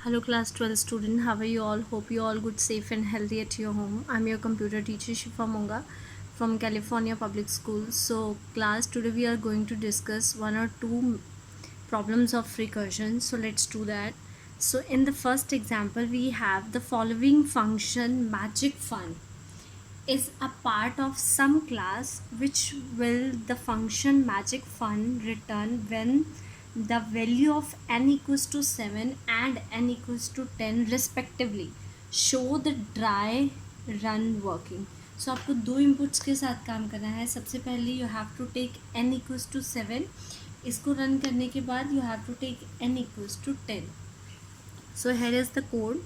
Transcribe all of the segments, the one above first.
Hello class 12 student, how are you all? Hope you all good, safe and healthy at your home. I'm your computer teacher Shifa Monga from California Public Schools. So class, today we are going to discuss one or two problems of recursion. So let's do that. So in the first example we have the following function magic fun is a part of some class which will the function magic fun return when the value of n equals to 7 and n equals to 10 respectively show the dry run working. सो आपको दो inputs के साथ काम करना है. सबसे पहले you have to take n equals to 7. इसको रन करने के बाद you have to take n equals to 10. So here is the code.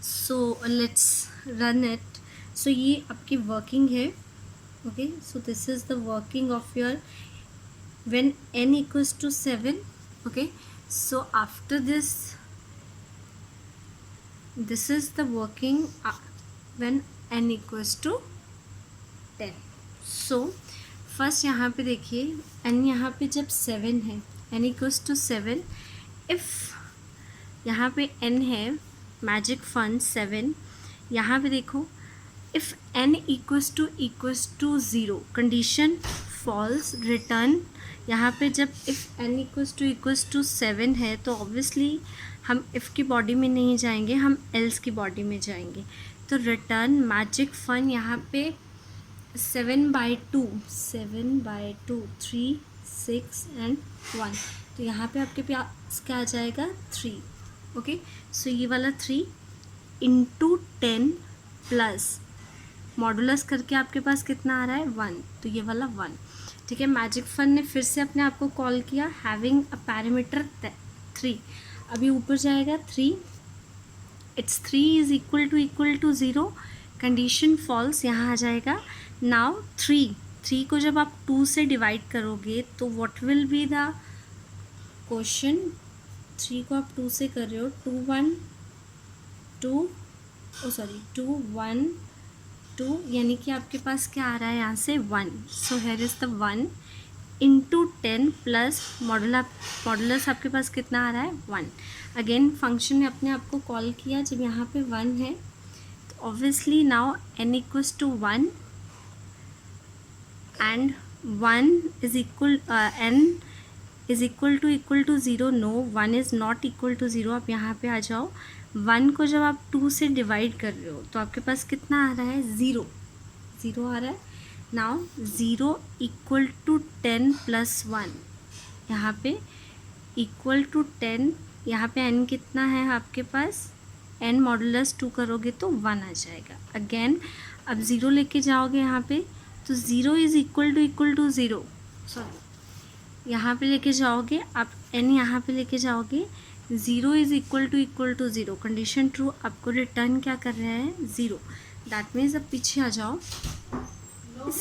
So let's run it. So ये आपकी वर्किंग है. Okay, so this is the working of your when n equals to 7. Okay, so after this is the working when n equals to 10. so first यहाँ पे देखिए n यहाँ पे जब 7 है, n equals to 7, if यहाँ पे n है मैजिक फन 7, यहाँ पे देखो if n equals to 0 condition false return. यहाँ पे जब इफ़ n इक्वल्स टू 7 है तो ऑब्वियसली हम इफ़ की बॉडी में नहीं जाएंगे, हम एल्स की बॉडी में जाएंगे. तो रिटर्न मैजिक फन यहाँ पे 7/2 3 6 एंड 1. तो यहाँ पे आपके पास क्या आ जाएगा 3. ओके, सो ये वाला 3 इंटू 10 प्लस मॉडुलस करके आपके पास कितना आ रहा है 1. तो ये वाला 1. ठीक है, मैजिक फन ने फिर से अपने आप को कॉल किया हैविंग अ पैरामीटर 3. अभी ऊपर जाएगा 3. It's 3 is equal to 0. Condition false यहाँ आ जाएगा. नाउ 3 को जब आप 2 से डिवाइड करोगे तो what will be the question. 3 को आप 2 से कर रहे हो 2 1 2, यानी कि आपके पास क्या आ रहा है यहाँ से 1. So here is the 1 into 10 plus modulus आपके पास कितना आ रहा है 1. अगेन फंक्शन ने अपने आप को कॉल किया जब यहाँ पे 1 है. तो obviously now n equals to 1 and 1 is equal n is equal to 0. No, 1 is not equal to 0. आप यहाँ पे आ जाओ. 1 को जब आप 2 से डिवाइड कर रहे हो तो आपके पास कितना आ रहा है 0 आ रहा है. नाउ 0 इक्वल टू 10 प्लस 1, यहाँ पे इक्वल टू 10. यहाँ पे n कितना है आपके पास, n मॉडुलस 2 करोगे तो 1 आ जाएगा. अगेन अब 0 लेके जाओगे यहाँ पे तो 0 इज़ इक्वल टू 0. सॉरी, यहाँ पे लेके जाओगे आप n, यहाँ पे लेके जाओगे 0 is equal to 0. Condition true, आपको रिटर्न क्या कर रहा है 0. दैट मीन्स अब पीछे आ जाओ. इस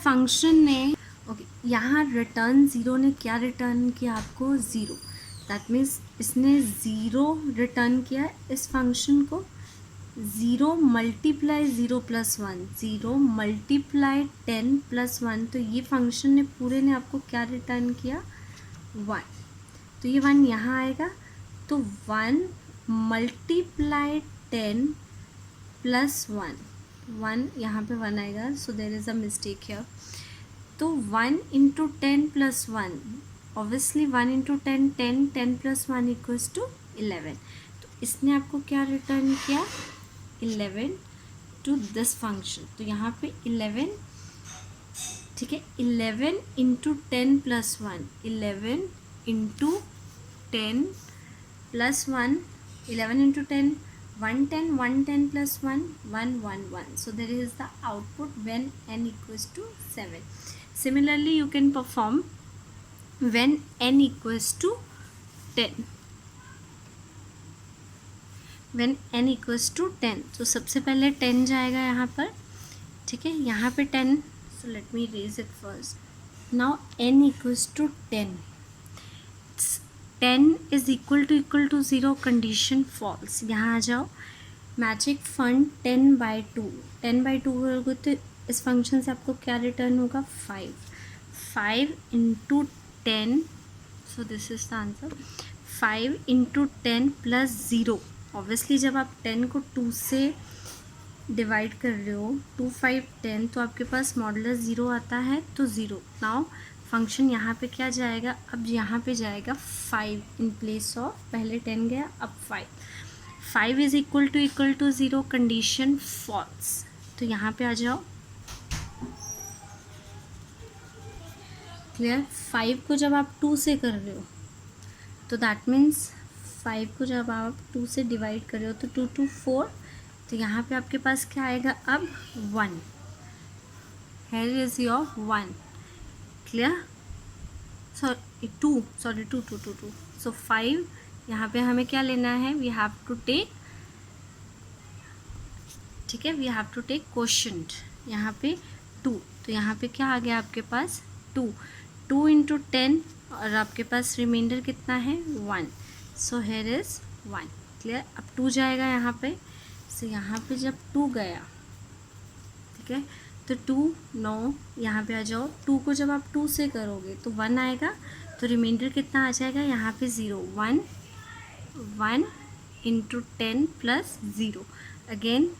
फंक्शन ने ओके यहाँ रिटर्न 0 ने क्या रिटर्न किया आपको 0. दैट मीन्स इसने 0 रिटर्न किया. इस फंक्शन को 0 मल्टीप्लाई 0 प्लस 1, 0 मल्टीप्लाई 10 प्लस 1. तो ये फंक्शन ने पूरे ने आपको क्या रिटर्न किया 1. तो ये 1 यहाँ आएगा. तो 1 मल्टीप्लाई 10 प्लस 1 यहाँ पे 1 आएगा. So there is a mistake here. तो 1 into 10 plus 1, obviously 1 into 10 plus 1 equals to 11. तो इसने आपको क्या रिटर्न किया 11 टू दिस फंक्शन. तो यहाँ पे 11, ठीक है, 11 into 10 plus 1, 11 into 10 plus 1, 11 into 10 110 plus 1 111. So there is the output when n equals to 7. Similarly you can perform when n equals to 10. when n equals to 10. तो सबसे पहले 10 जाएगा यहाँ पर. ठीक है, यहाँ पे 10. So let me erase it first. Now n equals to 10. 10 is equal to 0. Condition false. यहाँ आ जाओ. मैजिक फन 10/2 करोगे तो इस फंक्शन से आपको क्या रिटर्न होगा 5 into 10. So this is the answer. 5 into 10 plus 0। Obviously जब आप 10 को 2 से डिवाइड कर रहे हो, 2 5 10, तो आपके पास मॉडुलस 0 आता है, तो 0। नाउ फंक्शन यहाँ पे क्या जाएगा, अब यहाँ पे जाएगा 5 इन प्लेस ऑफ, पहले 10 गया, अब 5 is equal to 0, condition false. तो यहाँ पे आ जाओ, क्लियर। 5 को जब आप 2 से कर रहे हो तो दैट मीन्स 5 को जब आप 2 से डिवाइड कर रहे हो तो 2 2 4, तो यहाँ पे आपके पास क्या आएगा, अब 1। Here is your 1, clear. Sorry 2 सो 5, यहाँ पे हमें क्या लेना है, वी हैव टू टेक, ठीक है, we have to take quotient, यहाँ पे 2, तो यहाँ पे क्या आ गया आपके पास 2 इंटू 10, और आपके पास रिमाइंडर कितना है 1, सो हेयर इज 1, क्लियर। अब 2 जाएगा यहाँ पे, सो यहाँ पे जब 2 गया, ठीक है, तो 2 9, यहाँ पे आ जाओ, 2 को जब आप 2 से करोगे तो 1 आएगा, तो रिमाइंडर कितना आ जाएगा यहाँ पे 0, 1 इंटू 10 प्लस 0 अगेन।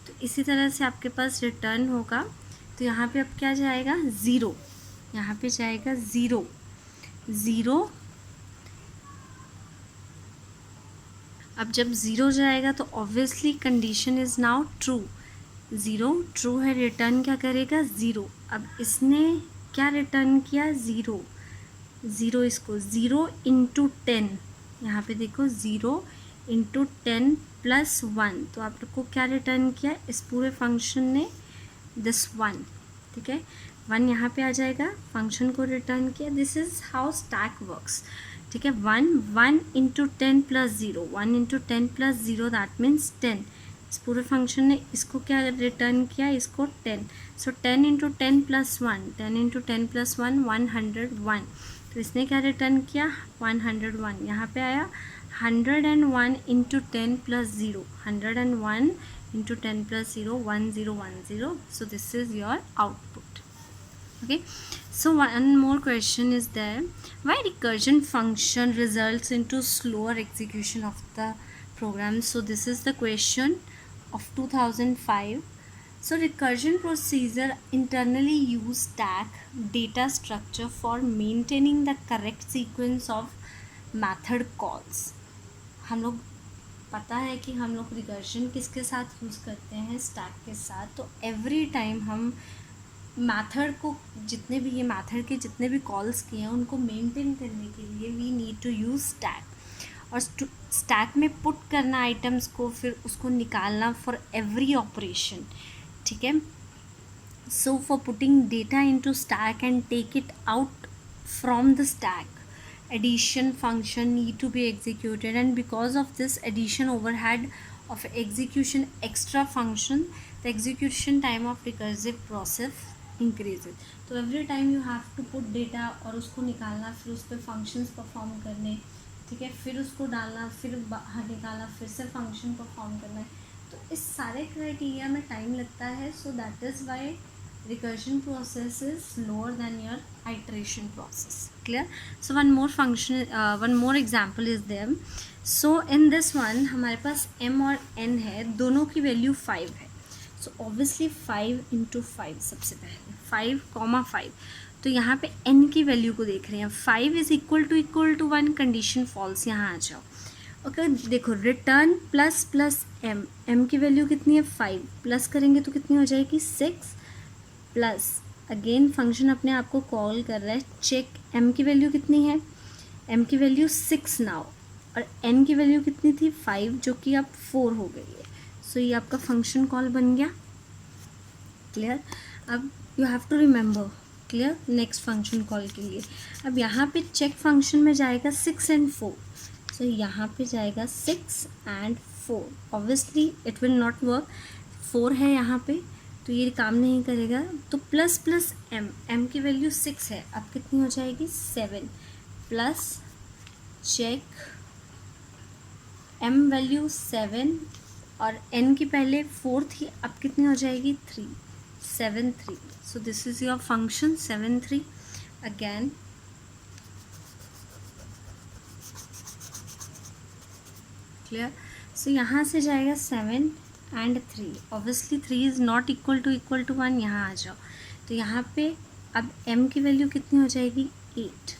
तो इसी तरह से आपके पास रिटर्न होगा, तो यहाँ पे अब क्या जाएगा 0, यहाँ पे जाएगा 0। अब जब 0 जाएगा तो obviously condition is now true, 0 true है, रिटर्न क्या करेगा 0। अब इसने क्या रिटर्न किया 0, इसको 0 इंटू 10, यहाँ पे देखो 0 इंटू 10 प्लस 1, तो आपको क्या रिटर्न किया इस पूरे फंक्शन ने, दिस 1, ठीक है, 1 यहाँ पे आ जाएगा, फंक्शन को रिटर्न किया। This is how stack works, ठीक है। 1 into 10 plus 0, 1 into 10 plus 0 that means 10। इस पूरे फंक्शन ने इसको क्या रिटर्न किया, इसको 10, सो 10 इंटू 10 प्लस 1, 10 इंटू 10 प्लस 1 101, तो इसने क्या रिटर्न किया 101, यहाँ पे आया 101 into 10 plus 0, 101 into 10 plus 0 1010, so this is your output. Okay, so one more question is there, why recursion function results into slower execution of the program? So this is the question of 2005. So recursion procedure internally use stack data structure for maintaining the correct sequence of method calls. हम लोग पता है कि हम लोग recursion किसके साथ use करते हैं, स्टैक के साथ। तो एवरी टाइम हम मैथड को, जितने भी ये मैथड के जितने भी कॉल्स किए हैं उनको मेंटेन करने के लिए we need to use stack, और स्टैक में पुट करना आइटम्स को, फिर उसको निकालना फॉर एवरी ऑपरेशन, ठीक है। So for putting data into stack and take it out from the stack, addition function need to be executed, and because of this addition overhead of execution extra function, the execution time of recursive process increases. तो every time you have to put data और उसको निकालना, फिर उस पर functions perform करने, ठीक है, फिर उसको डालना, फिर बाहर निकालना, फिर से फंक्शन परफॉर्म करना है, तो इस सारे क्राइटेरिया में टाइम लगता है। So that is why recursion process is lower than your iteration process, clear. So one more example is there. So in this one हमारे पास m और n है, दोनों की वैल्यू 5 है। So obviously 5 इंटू 5, सबसे पहले 5,5, तो यहाँ पे n की वैल्यू को देख रहे हैं, 5 is equal to 1, condition false, यहाँ आ जाओ। ओके, देखो रिटर्न प्लस m की वैल्यू कितनी है 5, प्लस करेंगे तो कितनी हो जाएगी 6, प्लस अगेन फंक्शन अपने आप को कॉल कर रहा है, चेक m की वैल्यू कितनी है, m की वैल्यू 6 नाउ, और n की वैल्यू कितनी थी 5, जो कि अब 4 हो गई है। सो ये आपका फंक्शन कॉल बन गया, क्लियर। अब you have to remember, clear, next function call के लिए। अब यहाँ पे चेक फंक्शन में जाएगा 6 and 4, सो यहाँ पे जाएगा 6 and 4, obviously it will not work, 4 है यहाँ पे तो ये काम नहीं करेगा। तो प्लस m की वैल्यू 6 है, अब कितनी हो जाएगी 7, प्लस चेक m वैल्यू 7 और n की पहले 4 थी, अब कितनी हो जाएगी 3, 7 3। So this is your function 7 3। Again clear. So यहाँ से जाएगा 7 and 3. Obviously 3 is not equal to 1. यहाँ आ जाओ. तो यहाँ पे अब m की वैल्यू कितनी हो जाएगी 8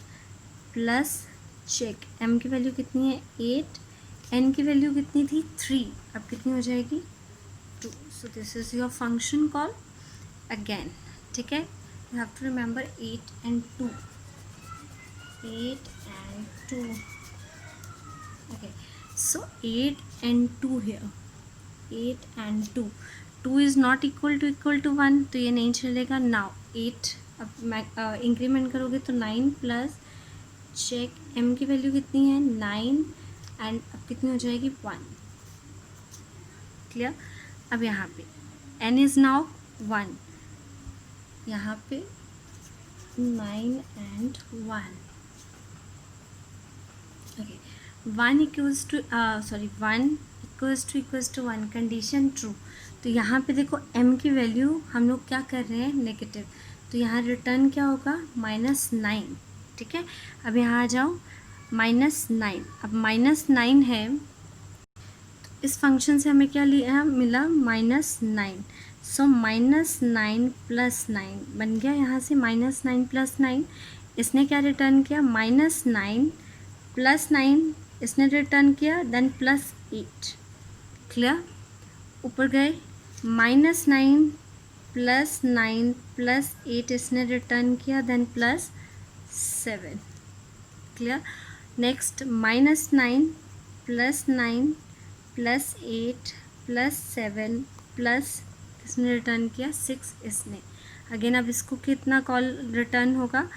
प्लस चेक m की वैल्यू कितनी है 8, n की वैल्यू कितनी थी 3, अब कितनी हो जाएगी 2. So this is your function call again. ठीक है, you have to remember 8 and 2. 8 and 2. Okay, so 8 and 2 here. 8 and 2. 2 is not equal to 1, तो ये नहीं चलेगा. नाउ 8 अब इंक्रीमेंट करोगे तो 9 प्लस चेक m की वैल्यू कितनी है 9 एंड अब कितनी हो जाएगी 1. क्लियर. अब यहाँ पे n इज़ नाउ 1. यहाँ पे 9 and 1. Okay, 1 equals to 1 condition true. तो यहाँ पे देखो m की वैल्यू हम लोग क्या कर रहे हैं नेगेटिव, तो यहाँ रिटर्न क्या होगा -9. ठीक है, अब यहाँ आ जाओ -9. अब -9 है, इस फंक्शन से हमें क्या लिया मिला -9. सो -9 प्लस 9 बन गया. यहाँ से -9 प्लस 9, इसने क्या रिटर्न किया -9 प्लस 9 इसने रिटर्न किया, देन प्लस 8. क्लियर. ऊपर गए -9 प्लस 9 प्लस 8 इसने रिटर्न किया, then plus 7. Clear. Next -9 plus 9 plus 8 plus 7 plus इसने रिटर्न किया 6 इसने. अगेन अब इसको कितना कॉल रिटर्न होगा,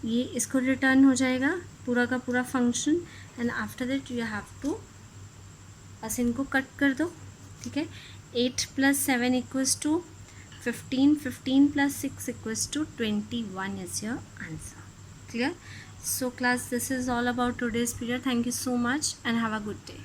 ये इसको रिटर्न हो जाएगा पूरा का पूरा function. And after that you have to बस इनको कट कर दो. ठीक है, 8 plus 7 equals to 15. 15 plus 6 equals to 21 is your answer. Clear. So class, this is all about today's period. Thank you so much and have a good day.